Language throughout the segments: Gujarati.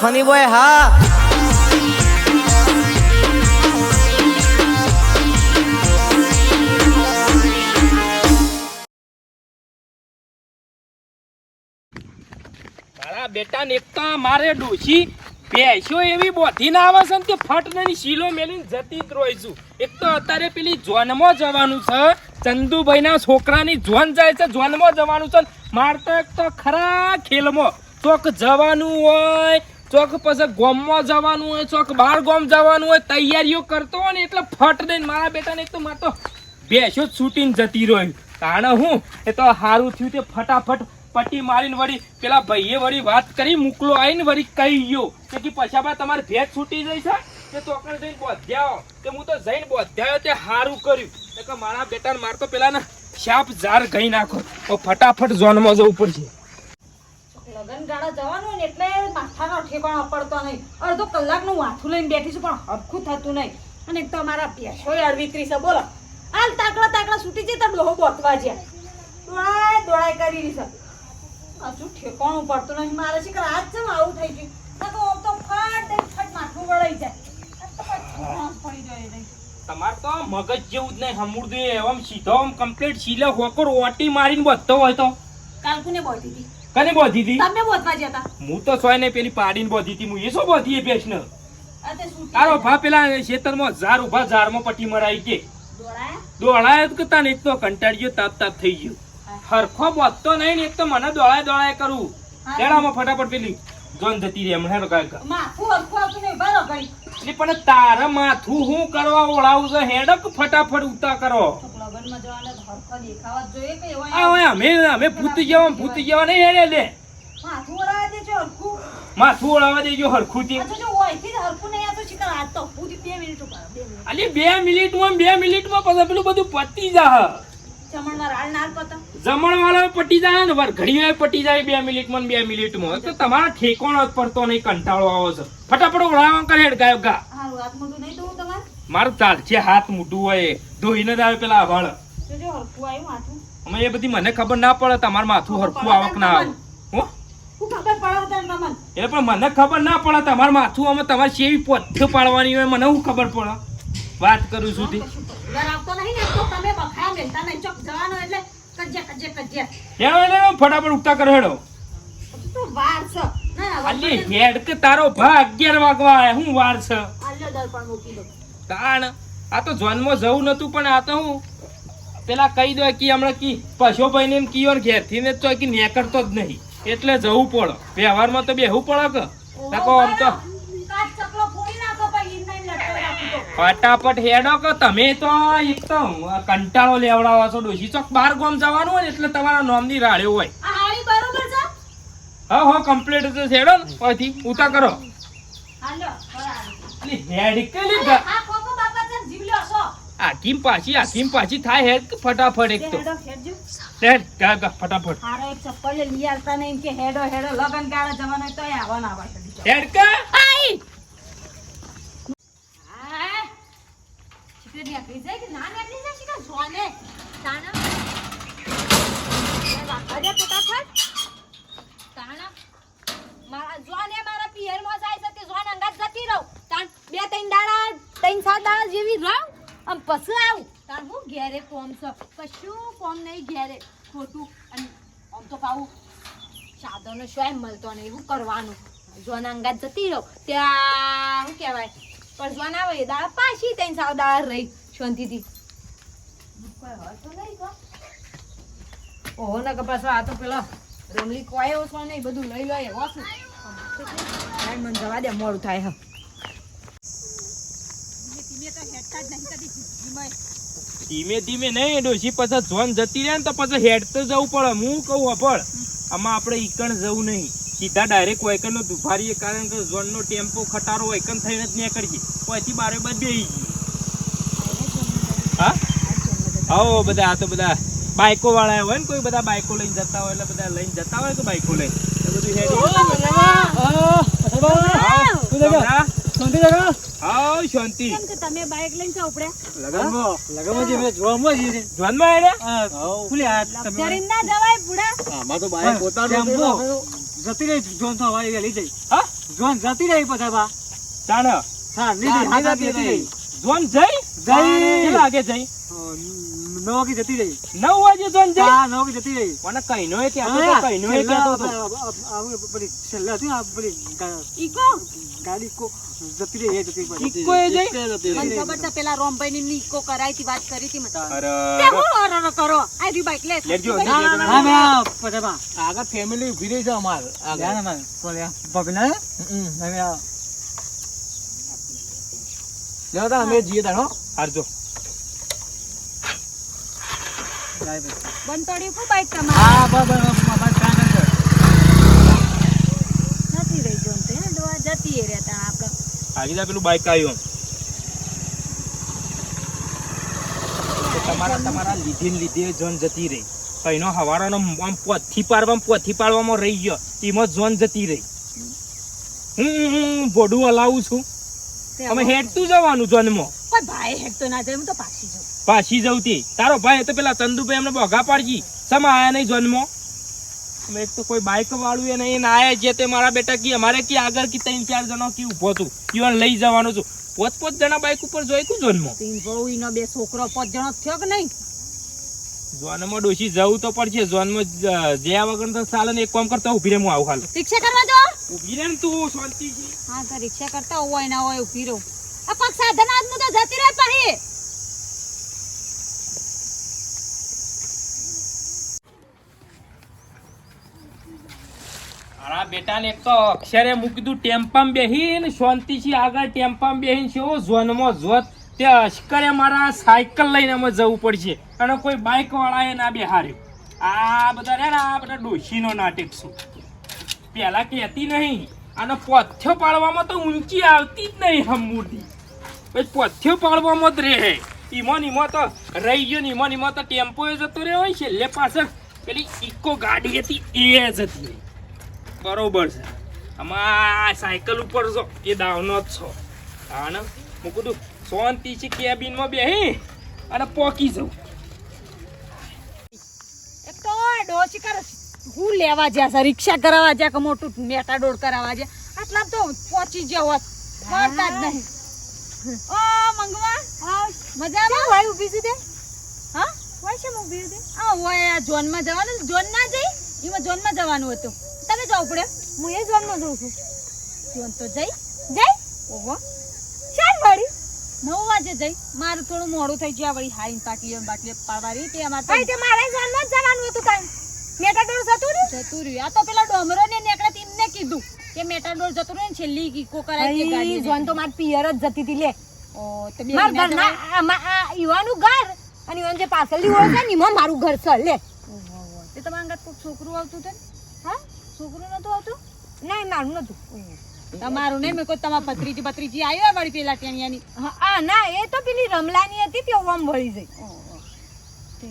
ફની બોય હા મારા બેટા ને એક તો મારે ડોશી બેસ્યો એવી બોધી ના આવે છે ને તે ફટની શીલો મેલીને જતી જ રોઈ છું. એક તો અત્યારે પેલી જોનમાં જવાનું છે, ચંદુભાઈ ના છોકરાની જોન જાય છે, જોનમાં જવાનું છે. મારતો એક તો ખરા ખેલમાં ચોક જવાનું હોય, ચોક પછી ગોમમાં જવાનું હોય, ચોક બાર ગોમ જવાનું હોય, તૈયારીઓ કરતો હોય ને એટલે ફટ દઈને મારા બેટાને એક તો માર તો બેસ્યો જ છૂટીને જતી રહ્યું. કારણ હું એ તો સારું થયું તે ફટાફટ પટ્ટી મારીને વળી પેલા ભાઈએ વળી વાત કરી મોકલો આવીને વળી કહી ગયો કે પછી બા તમારે ભેજ છૂટી જાય છે કે ચોકડ જઈને બોધ્યાઓ કે હું તો જઈને બોધ્યાયો તે સારું કર્યું કે મારા બેટાને મારતો પેલા ને શાપ ઝાર ગઈ નાખો ફટાફટ ઝોનમાં જવું પડશે. લગન ગાળા જવાનું ને એટલે માથાનો ઠેકાણો પડતો નહીં. અડધો કલાકનું વાથું લઈને બેઠી છું પણ હરખું થતું નહીં. અને એક તો અમારા પેશોય અડવિત્રી છે બોલો. હાલ તાકડા છૂટી જાય તો ડોહો બોતવા જ્યાં દોડાઈ કરી રહી છે. હજુ ઠેકાણું પડતું નહીં. મારે છે કે આજ છે આવું થઈ ગયું તો આમ તો ફટ માથું વળાઈ જાય પડી જાય નહીં. તમારે તો મગજ જેવું જ નહીં હમુર દે એમ સીધો આમ કમ્પ્લીટ સીલે હોકર ઓટી મારીને બધતો હોય તો કાલકુને બોધી હતી. કને બોધી હતી? તમે બોધવા જતા. હું તો સોય ને પેલી પાડીને બોધી હતી. હું એ શું બોધી એ પેશને અતે છૂટી તારો ભા પેલા ખેતરમાં ઝાર ઉભા ઝારમાં પટ્ટી મરાઈ કે દોડાય તો તાને એક તો કંટાળ્યો તાપ થઈ ગયો. હરખો બોધતો નહીં ને એક તો મને દોડાય કરું. તેડામાં ફટાફટ પેલી જોન જતી રહે હમણાં કાકા માથું હરખું આવતું નહીં બરો ગઈ. એટલે પણ તારા માથું હું કરવા ઓળાવું છે હેડક ફટાફટ ઉતા કરો. લગનમાં જવાને હરખો દેખાવા જ જોઈએ કે એવો અમે ભૂત જેવા નહીં હેડે લે માથું ઓળાવા દેજો હરખું. માથું ઓળાવા દેજો હરખું થી. અચ્છા જો ઓયથી જ હરખું નહીં આવતું શીખર આજ તો પૂરી 2 મિનિટ ઉપર 2 મિનિટ. અલી 2 મિનિટમાં પછી પેલું બધું પતી જા. જમણમાં રાળ નાળ પતા. જમણ વાળા પટી જાય ને વાર ઘડી પટી જાય 2 મિનિટમાં 2 મિનિટમાં તો તમારા ઠેકોણો જ પડતો નહીં કંટાળો આવો છે. ફટાફટ ઓળાવા કરે હેડ ગાયો ગા. હારું હાથ મોઢું નહીં દઉં તમારે. મારું ચાલશે હાથ મોઢું હોય ધોઈને જ આવે પેલા વાળ. જો હરખું આવ્યું માથું. અમે એ બધી મને ખબર ના પડે તમારું માથું હરખું આવક ના આવે. હું ખબર પડે તને તમને. એટલે પણ મને ખબર ના પડે તમારું માથું અમે તમારે સેવી પોઠ્ઠ પાડવાની હોય મને શું ખબર પડે વાત કરું છું તે. ઘર આવતો નહીં ને તો તમે બખાયા મેલતા નહીં ચોક જવાનો એટલે કજ્યા ફટાફટ ઉઠતા કરો હેડો. તો વાર છે ના અલી હેડ કે તારો ભા 11 વાગવા આયા હું વાર છે આલ્યો દર્પણ મૂકી દો. તાણ આ તો જન્મમાં જવું નતું પણ આ તો હું પેલા કહી દો કે હમણાં કી પશુભાઈ ને કીયો ને ઘેરથી ને તો કે નેકરતો જ નહીં એટલે જવું પડે વ્યવહારમાં તો બેહવું પડે કે નકો આમ તો કાચ ચકલો ફોડી નાખો પછી ઇન નહીં લટકો રાખી દો. ફટાફટ હેડો કે તમે તો એક તો કંટાળો લેવડાવો છો ડોશી ચોક બાર ગામ જવાનું હોય ને એટલે તમારા નામની રાડ્યો હોય. આ હાળી બરોબર છે. હા કમ્પ્લીટ છે હેડો ને પછી ઉતા કરો. હાલ્યો બરાબર. અલી હેડ કે લી આ ખોખો બાપા તને જીવલ્યો છો. આકીમ પાછી થાય હેડ કે ફટાફટ એક તો હેડો હેડજો. હેડ ગા ફટાફટ હારો એક ચપ્પલ લઈ આવતા નહીં કે હેડો લગન ગાળા જવાનો તો આવવાના આવા છે. હેડ કા આઈ હા ચિકન નીકળી જાય કે ના નીકળી જાય શીખા જોને તાણા એ વાખડે ફટાફટ તાણા મારા જોને મારા પિયર માં જાય છે કે જોન અંગાત જતી રહું તાણ 2-3 દાડા 3-7 દાડા જેવી રહું આમ પછી આવું તાણ હું ઘેરે કોમ છે કશું કોમ નહીં ઘેરે ખોટું અને આમ તો પાવું સાધનો શું મળતો નહીં એવું કરવાનું જોન અંગાત જતી રહું ત્યાં શું કહેવાય પણ જોન આવે એ દાડા પાછી 3-7 દાડા રહી શાંતિથી ઓહો ને કે પાછો આ તો પેલો રમલી કોયો છો નહીં બધું લઈ લો એવો છું મને જવા દે મોડું થાય હા ધીમે ધીમે નહીં ડોશી પછી જોન જતી રહે ને તો પછી હેડ તો જવું પડે હું કહું અપડ આમાં આપણે ઈકણ જવું નહીં સીધા ડાયરેક્ટ વાયકન નો દુફારીએ કારણ કે ઝોન નો ટેમ્પો ખટારો વાયકન થઈને જ નહીં કરીએ પછી બારે બાદ બેસી ગઈ. હા આવો બધા આ તો બધા બાઈકો વાળા હોય ને કોઈ બધા બાઈકો લઈને જતા હોય એટલે બધા લઈને જતા હોય કે બાઈકો લઈને બધું શાંતિ. તમે બાઇક લઈને છો ઉપડે જતી રહી જોન તો હવારી વેલી જઈ. જોન જતી રહી પછી બા તાણ હા નીકળી જતી રહી જોન જઈ કેટલા વાગે જઈ 9 વાગે જતી રહી 9 વાગે જોન જઈ હા 9 વાગે જતી રહી મને કઈનો એ ત્યાં તો કઈનો એ કહેતો હતો બધી છેલ્લે હતી આ બધી ઈકો ગાડી કો જતી રહી ઈકો એ જઈ મને ખબર છે પેલા રોમભાઈ ની ઈકો કરાઈ હતી વાત કરી હતી મને અરે તે હું ઓરર કરો આ રી બાઈક લે લેજો હા મે પછી બા આગળ ફેમિલી ઉભી રહી છે અમાર ના ના બોલ્યા બબીના મે લેવો તા અમે જીએ તાણો હારજો જાય ભાઈ બંધ પડ્યું કો બાઈક તમારે હા બસ કામ કરજો નથી રહી જોન તે ડોવા જતી એ રહેતા આપણે આગળ પેલું બાઈક આવ્યું તમારા લીધે જોન જતી રહી કઈનો હવારાનો આમ પોથી પાડવામાં રહી ગયો એમાં જોન જતી રહી હું ભોડું હલાવું છું અમે હેડતું જવાનું જોનમાં કોઈ ભાઈ હેડ તો ના જાય હું તો પાછી જાઉં પાછી જવતી તારો ભાઈ તો પેલા ચંદુભાઈ અમને બોઘા પાડજી સમા આયા નહીં જોનમાં અમે એક તો કોઈ બાઈક વાળું એ નહીં આયા જે તે મારા બેટા કી અમારે કી આગળ કી 3-4 જણા કી ઉભો તું ઈવન લઈ જવાનો છું 5-5 જણા બાઈક ઉપર જોઈ તું જોનમાં તીન બહુ ઈનો બે છોકરો 5 જણો થયો કે નહીં જોનમાં ડોશી જવું તો પડશે જોનમાં જ્યાં વગર તો ચાલે ને એક કામ કરતા ઉભી રે હું આવું હાલ રિક્ષા કરવા જો ઉભી રે ને તું શાંતિથી હા તો રિક્ષા કરતા હોય ના હોય ઉભી રહું આ પગ સાધન આજનું તો જતી રહે પાહી મારા બેટાને એક તો અક્ષરે મૂકી દીધું ટેમ્પામાં બેહીને શાંતિથી આગળ ટેમ્પામાં બેહીને છે ઝોનમાં જોત તે અશ્કરે મારા સાયકલ લઈને અમે જવું પડશે અને કોઈ બાઇક વાળાએ ના બેહાર્યું આ બધા રે ને આ બધા ડોશીનો નાટક શું પેલા કહેતી નહીં અને પોથ્યો પાડવામાં તો ઊંચી આવતી જ નહીં હમૂટી પછી પોથ્યો પાડવામાં જ રહે ઈમો તો રહી ગયો ને ઈમો તો ટેમ્પો જતો રહ્યો હોય છેલ્લે પાછળ પેલી ઇકો ગાડી હતી એ જ હતી બરોબર છે આમાં સાયકલ ઉપર છો એ દાવનો જ છો આને હું કીધું શાંતિથી કેબિનમાં બેહી અને પોકી જવું એક તો ડોશી કરે હું લેવા જ્યા છે રિક્ષા કરાવવા જ્યા કે મોટું મેટાડોર કરાવવા જ્યા આટલા તો પહોંચી ગયો હોત મળતા જ નહીં ઓ મંગવા મજામાં હોય ઊભી છે તે હા હોય છે ઊભી છે આ હોય આ ઝોનમાં જવાનું ઝોન ના જઈ એમાં ઝોનમાં જવાનું હતું તમે જાવ પડે હું એ ઝોનમાં જઉં છું ઝોન તો જઈ ઓહો ચાલ વળી 9 વાગે જઈ મારું થોડું મોડું થઈ ગયું વળી હાઈન પાટલી પાડવાની તે અમાર ભાઈ તે મારે ઝોનમાં જ જવાનું હતું કાઈ મેટાડોર જતું રહ્યું આ તો પેલા ડોમરો ને નેકળે તેમને કીધું કે મેટાડોર જતું રહ્યું ને છેલ્લી ઈકો કરાઈ કે ગાડી ઝોન તો માર પિયર જ જતી હતી લે ઓ તો બે માર ઘર ના આ ઈવાનું ઘર અને ઈવન જે પાછળની ઓળ છે ને એમાં મારું ઘર છે લે ઓહો તે તમારા અંગત કોઈ છોકરું આવતું હતું હા છોકરું નતું આવતું ના મારું નતું તમારું નહીં મેં કોઈ તમારા પત્રીજી આવ્યો વળી પેલા ટેણિયાની હા ના એ તો પેલી રમલાની હતી તે ઓમ વળી જઈ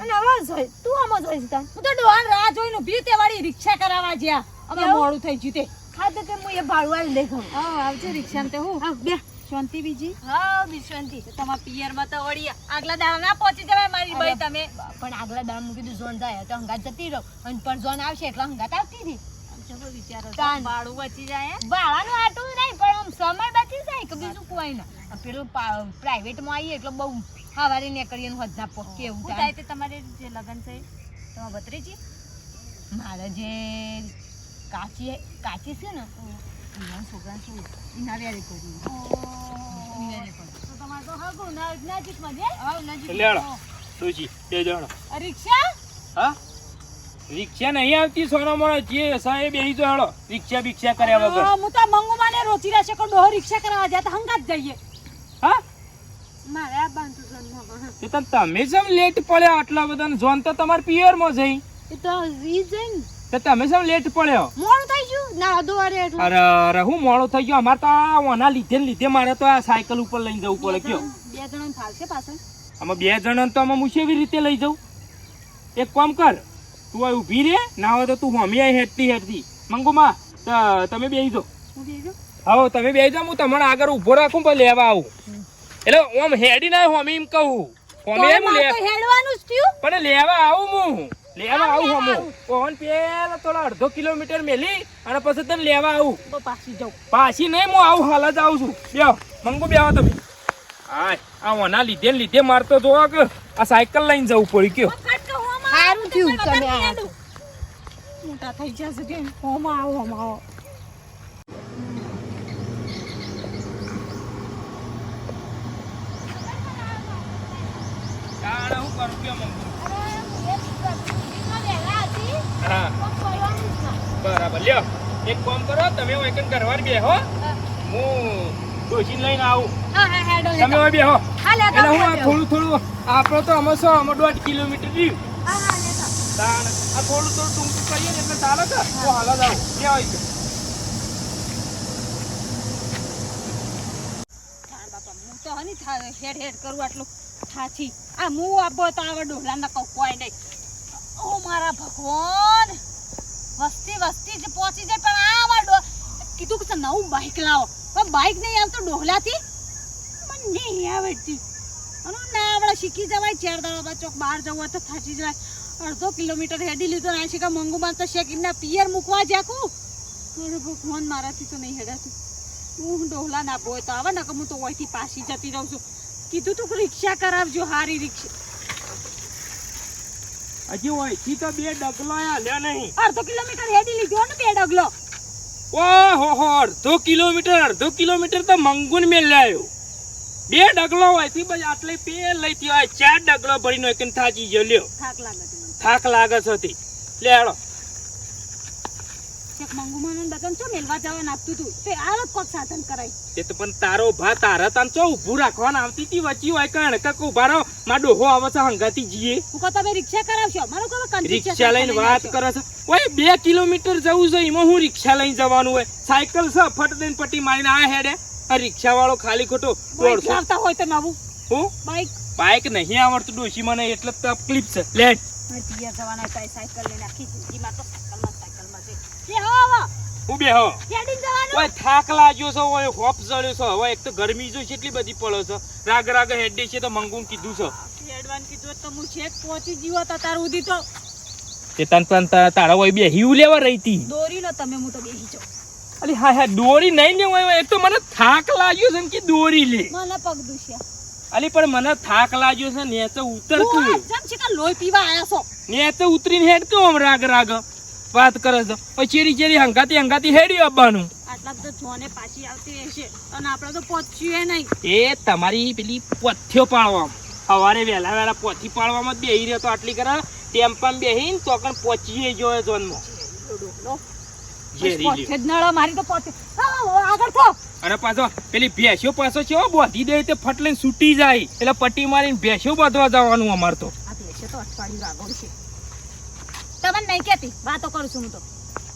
અને આવાજ હોય તું આમ જ હોય છે હું તો ડોહાન રાહ જોઈને ઊભી તે વાળી રિક્ષા કરાવવા જ્યા અમે મોડું થઈ ગયું તે હા તો હું એ ભાડવાળ લઈ ગયો હા આવજે રિક્ષામાં તે હું હા બે શાંતિ બીજી હા બી શાંતિ તમારા પિયરમાં તો વળી આગલા દાડા ના પહોંચી જવાય મારી ભાઈ તમે પણ આગલા દાડા મૂકી દઉં ઝોન જાય તો હંગાત જતી રહો અને પણ ઝોન આવશે એટલે હંગાત આવતી હતી ચલો વિચારો ભાડું બચી જાય ભાડાનું આટું નહીં પણ આમ સમય બચી જાય કે બીજું કોઈ ના પેલું પ્રાઇવેટમાં આવીએ એટલે બહુ સવારે નીકળીએ હદના પોક કેવું થાય તે તમારે જે લગન છે તમારા ભત્રીજી મારે જે કાચી છે ને એના છોકરા શું એના વેરે કર્યું તો તમારે તો હગું નજીકમાં છે હા નજીક લેડો ડોશી બે જણો રિક્ષા હા રિક્ષા નહીં આવતી સોનો મોનો જે સાહેબ બેહી જો હેડો રિક્ષા બિક્ષા કર્યા વગર હું તો મંગુમાને રોતી રહેશે કે ડોહ રિક્ષા કરાવવા જાય તો હંગાત જઈએ હા મારે આ બાંધું જન્મ તે તમે જેમ લેટ પડ્યા આટલા બધા જોન તો તમાર પિયરમાં જઈ એ તો ઈ જઈને તો તમે જેમ લેટ પડ્યો મોડું થઈ ગયું ના દોરે એટલે અરે હું મોડો થઈ ગયો અમાર તો આ ઓના લીધે મારે તો આ સાયકલ ઉપર લઈને જવું પડે કયો બે જણને ફાલશે પાછળ આમાં 2 જણા તો આમાં હું કેવી રીતે લઈ જાઉં એક કામ કર તું આ ઊભી રે ના હોય તો તું હમી આઈ હેડતી મંગુમાં તમે બેહી જાઓ હું બેજો હા તમે બેહી જાઓ હું તમને આગળ ઊભો રાખું પછી લેવા આવું એટલે ઓમ હેડી ના હોમી એમ કહું હોમી એમ લે હેડવાનું જ થયું પણ લેવા આવું હું લેવા આવું હમું કોણ પેલા થોડા અડધો કિલોમીટર મેલી અને પછી તને લેવા આવું તો પાછી જાઉં. પાછી નહીં હું આવું હાલ જ આવું છું બેહો મંગુ બેહો તમે હાય આ ઓના લીધે ને લીધે મારતો જોવો કે આ સાયકલ લઈને જવું પડી કયો સારું થયું તમે આયા. મોટા થઈ જશે કે હોમાં આવો હોમાં આવો. તાણે હું કરું કયો મંગુ અરે હું એ દીકરીમાં વહેલા હતી હા તો ખોલવાનું જ ના. બરાબર લ્યો એક કામ કરો તમે એકન ઘરવાર બેહો હું ડોશીને લઈને આવું હા હા હેડો તમે લેતો. હવે બેહો હા લેતો એટલે હું આ હેડો. થોડું આપણો તો અમે 1.5 કિલોમીટર રહ્યું હા હા લેતો. તાણ આ થોડું ટૂંકું કરીએ ને એટલે ચાલે કે હું હાલ જ આવું ક્યાં હોય છે થાણ બાપા હું તો હની હેડ હેડ કરું આટલું થાચી. આ હું આપો તો આવે ડોલા ન કહું કોઈ નહીં. ઓ મારા ભગવાન વસ્તી વસ્તી જ પહોંચી જાય પણ આ આવા કીધું કે નવું બાઈક લાવો પણ બાઈક નહીં આવતો ડોહલાથી મને નહીં આવડતી. અને ના આવડે શીખી જવાય ચાર દાડા ચોક બહાર જવું હોય તો થાચી જવાય. અડધો કિલોમીટર હેડી લીધો ને આ શીખા મંગુ માં તો શેકીના પિયર મૂકવા જાકું. અરે ભગવાન મારાથી તો નહીં હેડાતું. હું ડોહલા ના બોય તો આવે ને કે હું તો ઓયથી પાછી જતી રહું છું. કીધું તું કે રિક્ષા કરાવજો હારી રિક્ષા. હજી હોય થી તો 2 ડગલો હાલ્યા નહીં અડધો કિલોમીટર હેડી લીધો ને 2 ડગલો. ઓહો અડધો કિલોમીટર તો મંગુન મેલ લાયો 2 ડગલો હોય થી બસ આટલે પેલ લઈતી હોય 4 ડગલો ભરીનો એકન થાચી ગયો લ્યો થાક લાગે છે મને. થાક લાગે છે તે લે હેડો એક મંગુ મને બગન છો મેલવા જવા નાખતું તું તે આલત કોક સાધન કરાય. એ તો પણ તારો ભા તારા તાન ચો ઊભું રાખવાના આવતી તી વચ્ચી હોય કણ કે ઊભા રહો માં ડોહો આવે છે હંગાતી જીએ હું કહો તમે રિક્ષા કરાવશો મારું કહો કંજૂસ રિક્ષા લઈને વાત કરે છે ઓય 2 કિલોમીટર જવું છે એમાં હું રિક્ષા લઈને જવાનું હોય સાયકલ છે ફટ દઈને પટ્ટી મારીને આ હેડે આ રિક્ષા વાળો ખાલી ખોટો બાઈક 150 લાવતા હોય તો નવું હું બાઈક. બાઈક નહીં આવડતું ડોશી મને એટલે તકલીફ છે લેટ પિયર જવાના થાય સાયકલ લઈને આખી જિંદગીમાં તો સાયકલમાં છે. લે આવો હું બેહો હેડી જવાનું. ઓય થાક લાગ્યો છે ઓય હોપ જળ્યો છે હવે એક તો ગરમી જો કેટલી બધી પડે છે રાગ હેડે છે તો મંગુન કીધું છે હેડવાન કીધું તો હું છેક પહોંચી જીવો તો તાર ઉધી તો તે તન પણ તારા ઓય બે હિવ લેવા રહીતી દોરી લો તમે હું તો બેહી જાઉં. અલી હા દોરી નહીં ને ઓય એક તો મને થાક લાગ્યો છે ને કે દોરી લે મને પગ દુશ્યા. અલી પણ મને થાક લાગ્યો છે ને તો ઉતરતું જમ છે કે લોહી પીવા આયા છો. ને તો ઉતરીને હેડ તો આમ રાગ વાત કરે છે પછી ચેરી હંગાતી હેડી આવવાનું આટલા તો જોને પાછી આવતી રહેશે અને આપણે તો પહોંચ્યું નહીં. એ તમારી પેલી પોથ્યો પાડવામાં સવારે વહેલા પોથી પાડવામાં જ બેહી રહ્યો તો આટલી કરે ટેમ્પામાં બેહીને તો કણ પહોંચીએ જોયો જોનમાં પહોંચે જ નળો મારી તો પહોંચે. આગળ થો. અને પાછો પેલી ભેંસો પાછો છે બોધી દે તે ફટ લઈને છૂટી જાય એટલે પટ્ટી મારીને ભેંસો બાંધવા જવાનું અમાર તો આ બેસે તો અઠવાડિયું આગળ છે. તમને નહીં કહેતી વાતો કરું છું હું તો.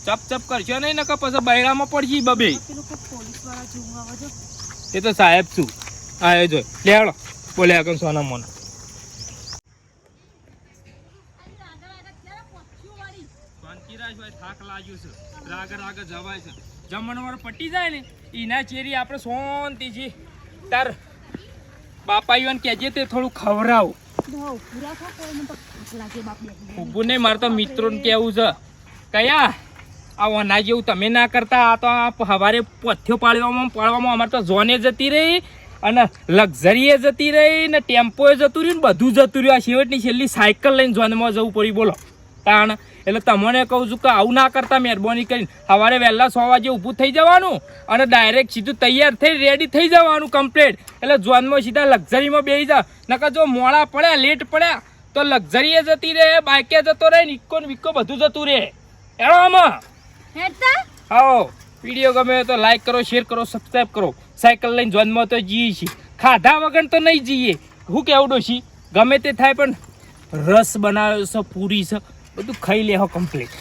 ચપ કરશો નહીં નકર પછી બૈરામાં પડશી બબે પેલું કોઈ પોલીસ વાળા જોવું આવે છે. એ તો સાહેબ શું આયો જો લે હેડો બોલે આગળ સોના મોન થાક લાગ્યો છે રાગ જવાય છે જમણવાર પટી જાય ને એના ચેરી આપણે શાંતિથી તાર બાપાઈઓને કહેજે તે થોડું ખવડાવ પૂરા થા કોઈ મને તો ભૂખ લાગે બાપ બે. ઊભું નહીં મારે તો મિત્રોને કેવું છે કયા આ વના જેવું તમે ના કરતા આ તો આ સવારે પોથ્યો પાડવામાં અમારે તો ઝોને જતી રહી અને લક્ઝરીએ જતી રહી ને ટેમ્પોએ જતું રહ્યું ને બધું જતું રહ્યું આ છેવટની છેલ્લી સાયકલ લઈને ઝોનમાં જવું પડ્યું બોલો તાણ એટલે તમને કહું છું કે આવું ના કરતા મહેરબાની કરીને સવારે વહેલા 6 વાગે ઊભું થઈ જવાનું અને ડાયરેક્ટ સીધું તૈયાર થઈ રેડી થઈ જવાનું કમ્પ્લીટ એટલે ઝોનમાં સીધા લક્ઝરીમાં બેસી જાવ નકર જો મોડા પડ્યા લેટ પડ્યા તો લક્ઝરીએ જતી રહે બાઇકે જતો રહે ઇકો ને વિકો બધું જતું રહે એનો આમાં હેડતા આવો વિડીયો ગમે તો લાઈક કરો શેર કરો સબસ્ક્રાઈબ કરો સાયકલ લઈને જન્મ તો જઈએ છીએ ખાધા વગર તો નહીં જઈએ હું કેવું ડોશી ગમે તે થાય પણ રસ બનાવ્યો છે પૂરી છે બધું ખાઈ લે હો કમ્પ્લીટ